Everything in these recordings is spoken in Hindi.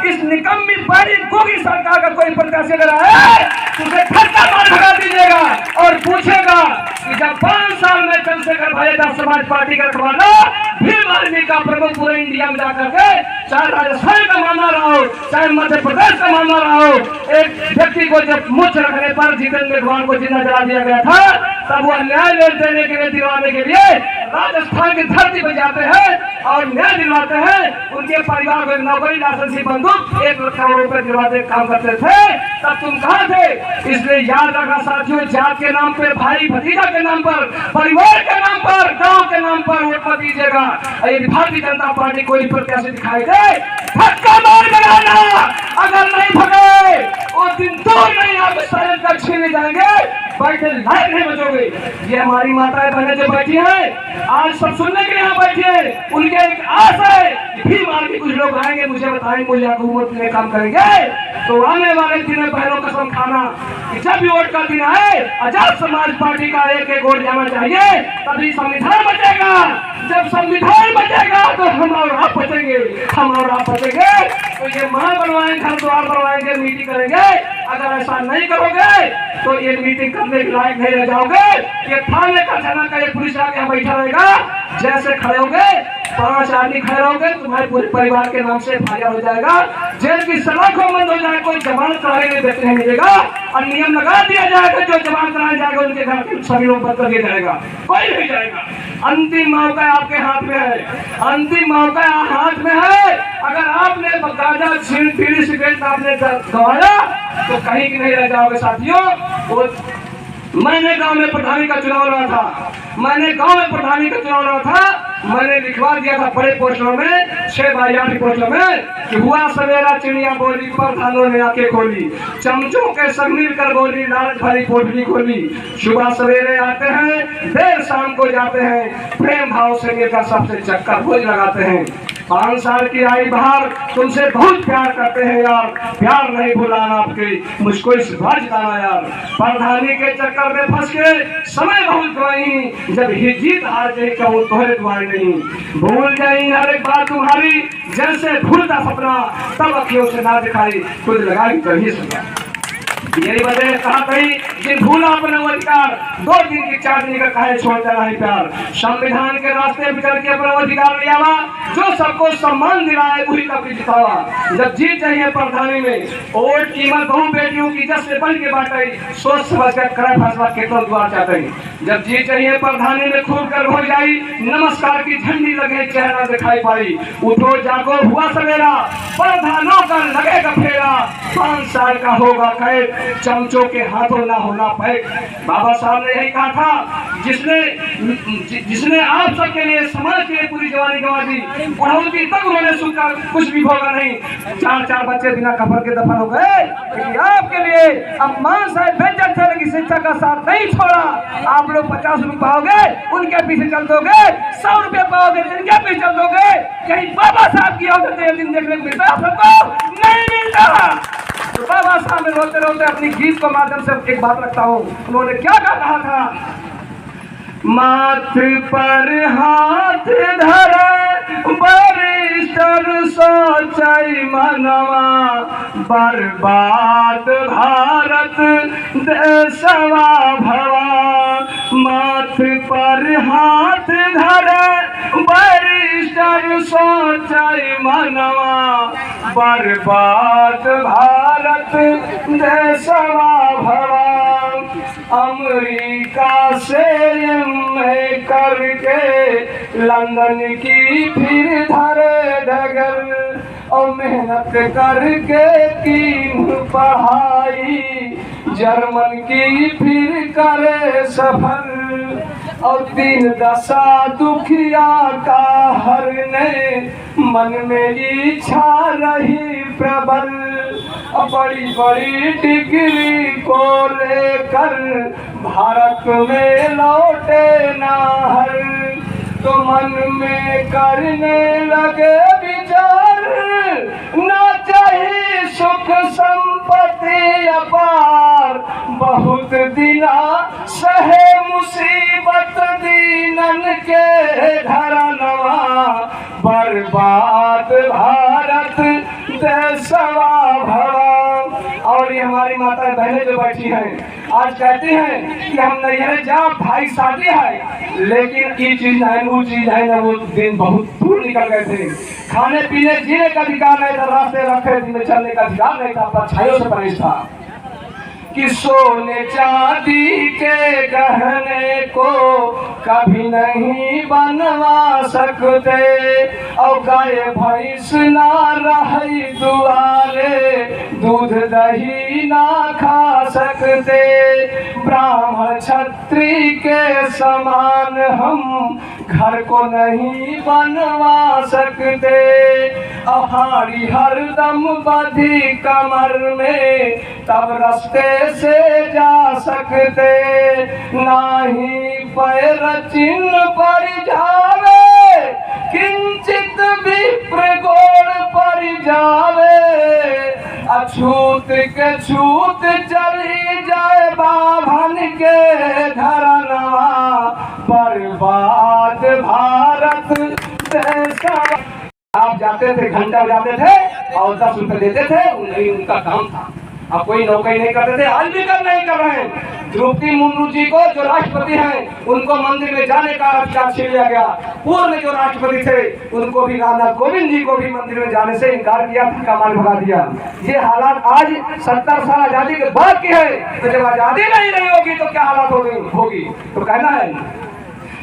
इस निकम्मी बड़ी गोगी सरकार का कोई प्रत्याशी अगर है तो उसे धक्का मार भगा दीजिएगा और पूछेगा कि जब 5 साल में चंद्रशेखर भारतीय समाज पार्टी का रखवाला भीम आर्मी का प्रमुख पूरे इंडिया में जाकर के चाहे राजस्थान का मामला रहा हो चाहे मध्य प्रदेश का मामला रहा हो, एक व्यक्ति को जब मुझ रखने पर जितेंद्र मेघवाल को जिंदा जला दिया गया था तब वह न्याय देने के लिए दिलवाने के लिए राजस्थान की धरती पर जाते हैं और न्याय दिलवाते हैं। उनके परिवार को नौकरी लाइसेंसी बंदूक 1 लाख करोड़ रुपए दिलवाते काम करते थे, तब तुम कहाँ थे? इसलिए याद रखना साथियों, जात के नाम पर, भाई भतीजा के नाम पर, परिवार के नाम पर, गांव के नाम पर वोट मत दीजिएगा। यदि भारतीय जनता पार्टी कोई प्रत्याशी दिखाई दे धक्का मार बनाना, अगर नहीं भगे वो दिन दूर नहीं, आप सारे तक छीने जाएंगे, बैठे लायक नहीं बचोगे। ये हमारी माताएं बहनें जो बैठी हैं आज सब सुनने के लिए यहाँ बैठी है, उनके एक आस है भीम आर्मी कुछ लोग आएंगे मुझे बताएंगे मुझे हुकूमत में काम करेंगे तो आने वाले दिन में बहनों कसम खाना कि जब भी वोट का दिन आए आजाद समाज पार्टी का एक वोट जाना चाहिए, तभी संविधान बचेगा। जब संविधान बचेगा तो हम और आप बचेंगे, हम और आप बचेंगे। तो ये महल बनवाएंगे, घर द्वार बनवाएंगे, मीटिंग करेंगे, अगर ऐसा नहीं करोगे तो ये मीटिंग करने के लायक नहीं रह जाओगे। ये थाने का थाना का ये पुलिस आके यहाँ बैठा रहेगा, जैसे खड़े होगे 5 आदमी खड़े रहोगे तुम्हारे पूरे परिवार के नाम से फायर हो जाएगा, जेल की सलाखों बंद हो जाए, कोई जमानत कराने के लिए नहीं मिलेगा और नियम लगा दिया जाएगा जो जमानत कराया जाएगा उनके घर के सभी लोग बंद कर दिया जाएगा, कोई नहीं जाएगा। अंतिम मौका आपके हाथ में है, अंतिम मौका हाथ में है। अगर आपने गांजा बीड़ी सिगरेट आपने गवाया तो कहीं की नहीं रह जाओगे साथियों। तो मैंने गांव में प्रधानी का चुनाव लड़ा था, मैंने लिखवा दिया था बड़े पोस्टरों में 6 बाई 8 पोस्टरों में कि हुआ सवेरा चिड़िया बोली प्रधानों ने आके खोली, चमचों के संग मिलकर बोली लालच भरी पोटली खोली, सुबह सवेरे आते हैं देर शाम को जाते हैं, प्रेम भाव से मिलकर सबसे चक्कर भोज लगाते हैं। 5 साल की आई बाहर तुमसे बहुत प्यार करते हैं यार, प्यार नहीं भुलाना आपके, मुझको इस बार जिताना यार। प्रधानी के चक्कर में फंस के समय बहुत गवाई, जब ही जीत हार गई कहूँ तोहरे द्वारे नहीं, भूल गई हर एक बात तुम्हारी, जैसे भूलता सपना तब अखियों से ना दिखाई, खुद लगाई कभी सपना। यही वजह कहा कही जिन भूला अपना अधिकार 2 दिन की 4 दिन का कहे छोड़ता नहीं प्यार, संविधान के रास्ते पे चल के अपना अधिकार लिया जो सबको सम्मान दिलाए वही कभी जितावा। जब जीत चाहिए प्रधानी में वोट कीमत बहु बेटियों की इज्जत से बढ़ के बांटे, सोच समझ कर करे फैसला कितना द्वार चाहते हैं। जब जीत चाहिए प्रधानी में खूब कर हो जाई, नमस्कार की झंडी लगे चेहरा दिखाई पाई, उठो जागो हुआ सवेरा, प्रधानों का लगेगा फेरा, 5 साल का होगा कैद, चमचों के हाथों ना होना पैक। बाबा साहब ने यही कहा था, जिसने आप सबके लिए समाज के लिए पूरी जवानी गंवा दी, बुढ़ौती तक उन्होंने सुनकर कुछ भी भोगा नहीं, 4 बच्चे बिना कफन के दफन हो गए, लेकिन आपके लिए अम्मान साहब बेंचर थे लेकिन शिक्षा का साथ नहीं छोड़ा। आप लोग 50 रुपये पाओगे उनके पीछे चल दोगे, 100 रुपये पाओगे जिनके पीछे चल दोगे, कहीं बाबा साहब की औरतें दिन देखने को मिलता सबको नहीं मिलता। तो बाबा साहब ने रोते रोते अपनी गीत के माध्यम से एक बात रखता हूँ, उन्होंने क्या कहा था, माथ पर हाथ धरे बरिष्ठर सोचै मनवा, बर्बाद भारत देशवा भवा। माथ पर हाथ धरे बरिष्ठर सोचै मनवा, बर्बाद भारत देशवा भवा। अमेरिका से एमए करके लंदन की फिर धरे डगर, और मेहनत करके की पढ़ाई जर्मन की फिर करे सफर, और 3 दशा दुखिया का हरने मन में इच्छा रही प्रबल, बड़ी बड़ी डिग्री को लेकर भारत में लौटे ना हर, तो मन में करने लगे विचार, ना चाहिए सुख संपत्ति अपार, बहुत दिना सहे मुसीबत दीनन के घरनवा, बर्बाद भारत देशवा भवा। और ये हमारी माता बहनें जो बैठी हैं आज कहती हैं कि हम नहीं जा भाई शादी है, लेकिन ये चीज है वो चीज है ना, वो दिन बहुत दूर निकल गए थे। खाने पीने जीने का अधिकार नहीं था, रास्ते रखे दिन चलने का अधिकार नहीं था, परछाइयों से परहेज था। कि सोने चांदी के गहने को कभी नहीं बनवा सकते, और गाय भैंस ना रही दुआरे, दूध दही ना खा सकते। ब्राह्मण क्षत्रिय के समान हम घर को नहीं बनवा सकते, अहाड़ी हरदम बधी कमर में तब रास्ते से जा सकते। नाही पैर चिन्ह पड़ जावे, किंचित विप्र गोड़ पड़ जावे, अछूत के छूत चली जाए बाभन के घरनवा, बर्बाद भारत देश। आप जाते थे, घंटा बजाते थे और 10 रुपए देते थे, उनका काम था। अब कोई नौकरी नहीं करते थे, आज भी नहीं कर रहे हैं। द्रौपदी मुर्मू जी को जो राष्ट्रपति हैं उनको मंदिर में जाने का अधिकार छीन लिया गया। पूर्व में जो राष्ट्रपति थे उनको भी, रामनाथ कोविंद जी को भी मंदिर में जाने से इनकार किया, कमान भगा दिया। ये हालात आज 70 साल आजादी के बाद की है, तो जब आजादी नहीं होगी तो क्या हालात होगी। तो कहना है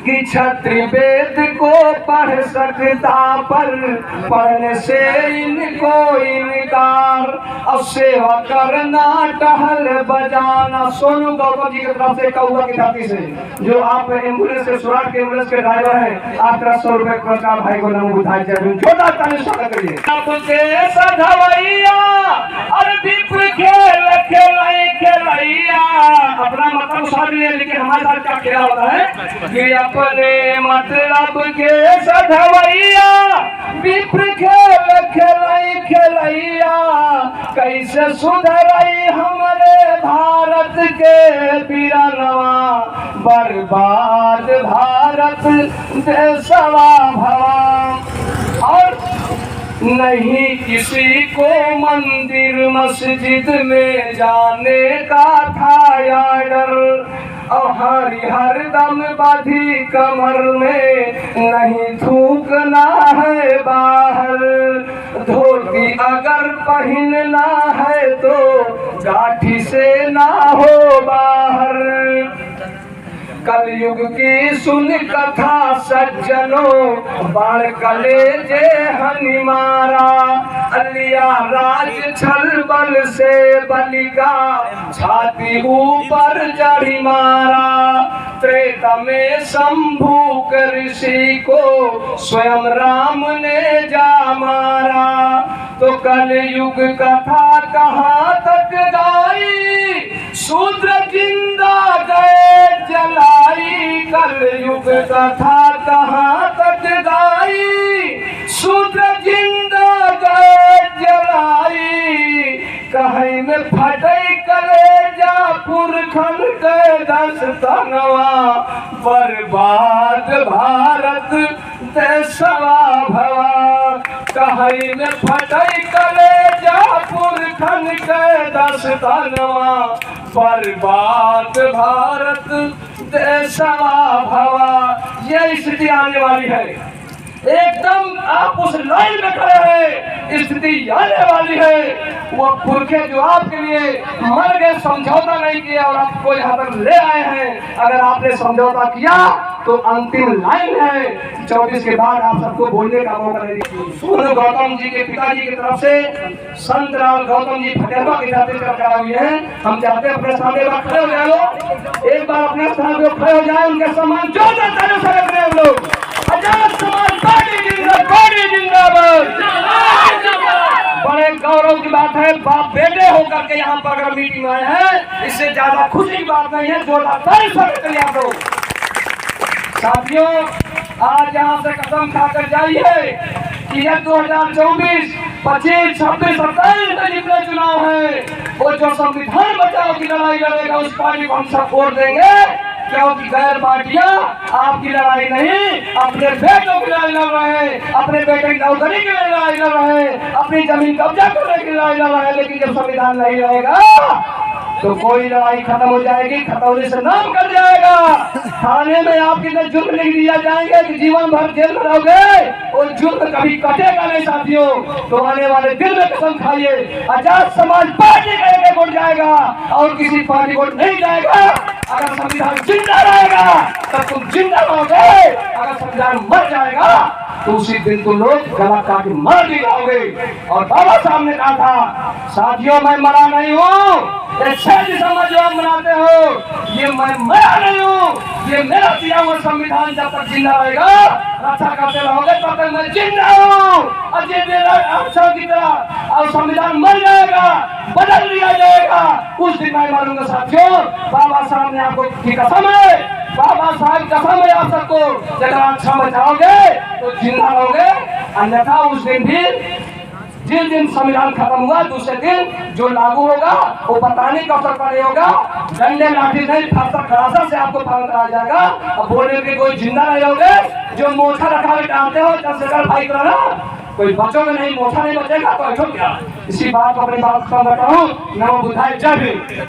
कि क्षत्रिय वेद को पढ़ सकता, पर पढ़ने से इनको इनकार, और सेवा करना टहल बजाना। सोनू गौतम जी की तरफ से कौआ की धरती से, जो आप एम्बुलेंस से सुराट के एम्बुलेंस के ड्राइवर हैं, आप 100 रुपए पुरस्कार भाई को नमो बुधाई जरूर छोटा ताली स्वागत करिए। आपके सधवैया और विप्र खेल खेलैया, अपना मतलब सारी है, लेकिन हमारे साथ क्या खेला होता है कि अपने मतलब के सधवैया विप्र खेल खेलैया, कैसे सुधरई हमारे भारत के बीरनवा, बर्बाद भारत देशवा भवा। और नहीं किसी को मंदिर मस्जिद में जाने का था या डर, और हरदम बाधी कमर में नहीं थूकना है बाहर, धोती अगर पहनना है तो गाठी से ना हो बाहर। कलयुग की सुन कथा सज्जनों, बाण कलेजे हनि मारा, अलिया राज छल बल से बलिका, छाती ऊपर चढ़ी मारा। त्रेता में शंभू ऋषि को स्वयं राम ने जा मारा, तो कलयुग कथा कहाँ तक गाई, शूद्र जिंदा गए जलाई। कलयुग कथा कहाँ तक गाई, शूद्र जिंदा गए जलाई। कहीं में फटे कलेजा पुरखन के दस्तनवा, बर्बाद भारत देशवा भवा। कहीं में फटे कलेजा पुरखन के दस्तनवा, बर्बाद भारत देशवा भवा। ये स्थिति आने वाली है, एकदम आप उस लाइन में खड़े हैं, स्थिति आने वाली है। वो पुरखे जो आपके लिए मर गए, समझौता नहीं किया और आपको यहाँ तक ले आए हैं, अगर आपने समझौता किया तो अंतिम लाइन है। 24 के बाद आप सबको बोलने का मौका नहीं दिया। सोनू गौतम जी के पिताजी की तरफ से संत राम गौतम जी फतेहवा की धरती पर खड़ा हुए हैं। हम चाहते हैं अपने सामने खड़े हो जाए, एक बार अपने स्थान पर खड़े हो जाए, उनके सम्मान जोरदार तालियों से रख रहे हैं हम लोग। आजाद समाज पार्टी जिंदाबाद। बड़े गौरव की बात है, बाप बेटे होकर के यहाँ पर अगर मीटिंग में आए हैं, इससे ज्यादा खुशी की बात नहीं है। जोरदार ताली से रख रहे हैं आप लोग। साथियों, आज यहाँ से कसम खाकर जाइए कि यह 2024, 25, 26, 27 में जितने चुनाव है, वो जो संविधान बचाओ की लड़ाई लड़ेगा उस पार्टी को हम सब वोट देंगे। क्योंकि गैर पार्टियां आपकी लड़ाई नहीं, अपने बेटों की लड़ाई लड़ रहे हैं, अपने बेटे की नौकरी की लड़ाई लड़ रहे हैं, अपनी जमीन कब्जा करने की लड़ाई लड़ रहे हैं। लेकिन जब संविधान नहीं रहेगा तो कोई लड़ाई खत्म हो जाएगी, खत्म होने से नाम कर जाएगा। थाने में आपके लिए जुर्म लिख दिया जाएंगे कि जीवन भर जेल में रहोगे, और जुर्म कभी कटेगा नहीं साथियों। तो आने वाले दिन में कसम खाइए, आजाद समाज पार्टी का एक वोट जाएगा और किसी पार्टी वोट नहीं जाएगा। अगर संविधान जिंदा रहेगा तब तुम जिंदा रहोगे, अगर संविधान मर जाएगा तो उसी दिन तुम लोग गला काट के मर भी जाओगे। और बाबा साहब ने कहा था, साथियों मैं मरा नहीं हूँ, 6 दिसंबर जो आप मनाते हो ये मैं मरा नहीं हूँ, ये मेरा दिया हुआ संविधान जब तक जिंदा रहेगा, रक्षा करते रहोगे तब तक मैं जिंदा हूँ। और ये मेरा अच्छा की तरह और संविधान मर जाएगा, बदल दिया जाएगा, उस दिन मैं मरूंगा साथियों। बाबा साहब ने आपको की कसम है, बाबा साहब कसम है आप सबको, जब अच्छा बचाओगे तो जिंदा रहोगे, अन्यथा उस दिन भी जिस दिन संविधान खत्म हुआ दूसरे दिन जो लागू होगा वो पता नहीं कब तक पड़े होगा। डंडे लाठी नहीं खरासा से आपको पालन कराया जाएगा। अब बोलने के कोई जिंदा नहीं होगे, जो मोछा रखा के डालते हो चंद्रशेखर भाई कराना, कोई बचोगे नहीं, मोछा नहीं बचेगा तो ऐसा क्या। इसी बात को अपनी बात बताऊं। नमो बुद्धाय, जय भीम।